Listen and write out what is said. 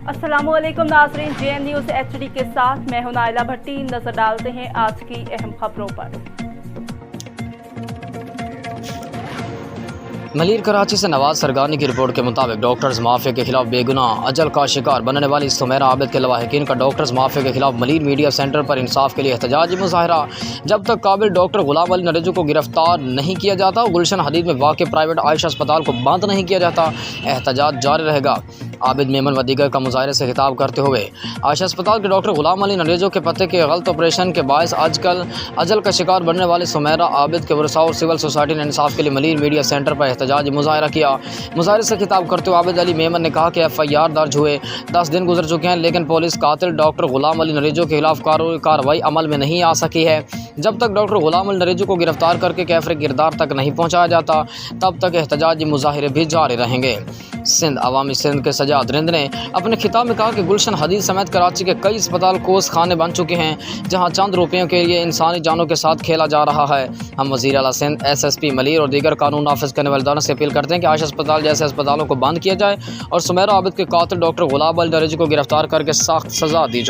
अस्सलाम वालेकुम नाज़रीन, JN न्यूज़ HD के साथ मैं हूं नाइला भट्टी। नजर डालते हैं आज की अहम खबरों पर। मलिर कराची से नवाज सरगानी की रिपोर्ट के मुताबिक डॉक्टर्स माफिया के खिलाफ बेगुनाह अजल का शिकार बनने वाली सुमेरा आबिद के लवाहिकीन का डॉक्टर्स माफिया के खिलाफ मलिर मीडिया सेंटर पर इंसाफ के लिए एहतजाजी मुजाहरा। जब तक काबिल डॉक्टर गुलाम अली नरेजो को गिरफ्तार नहीं किया जाता, गुलशन हदीद में वाक़ प्राइवेट आयशा अस्पताल को बंद नहीं किया जाता, एहतजाज जारी रहेगा। आबिद मेमन व दीगर का मुजाहरे से खिताब करते हुए आयशा अस्पताल के डॉक्टर गुलाम अली नरेजो के पते के गलत ऑपरेशन के बायस आजकल अजल का शिकार बनने वाले सुमेरा आबिद के वरसा और सिविल सोसाइटी ने इंसाफ के लिए मलिर मीडिया सेंटर पर एहतजाजी मुजाहरा किया। मुजाहरे से खिताब करते हुए आबिद अली मेमन ने कहा कि FIR दर्ज हुए 10 दिन गुजर चुके हैं, लेकिन पुलिस कातिल डॉक्टर गुलाम अली नरेजो के खिलाफ कार्रवाई अमल में नहीं आ सकी है। जब तक डॉक्टर गुलाम अली नरेजो को गिरफ्तार करके कैफरे किरदार तक नहीं पहुँचाया जाता, तब तक एहतजाजी मुजाहरे भी जारी रहेंगे। सिंध अवामी सिंध के सजाद रिंद ने अपने खिताब में कहा कि गुलशन हदीद समेत कराची के कई अस्पताल कोस खाने बन चुके हैं, जहां चंद रुपयों के लिए इंसानी जानों के साथ खेला जा रहा है। हम वज़ीर आला सिंध, SSP मलिर और दीगर कानून नाफिज करने वाले इदारों से अपील करते हैं कि आयशा अस्पताल जैसे अस्पतालों को बंद किया जाए और सुमेरा आबिद के कातिल डॉक्टर गुलाम अली नरेजो को गिरफ्तार करके सख्त सज़ा दी जाए।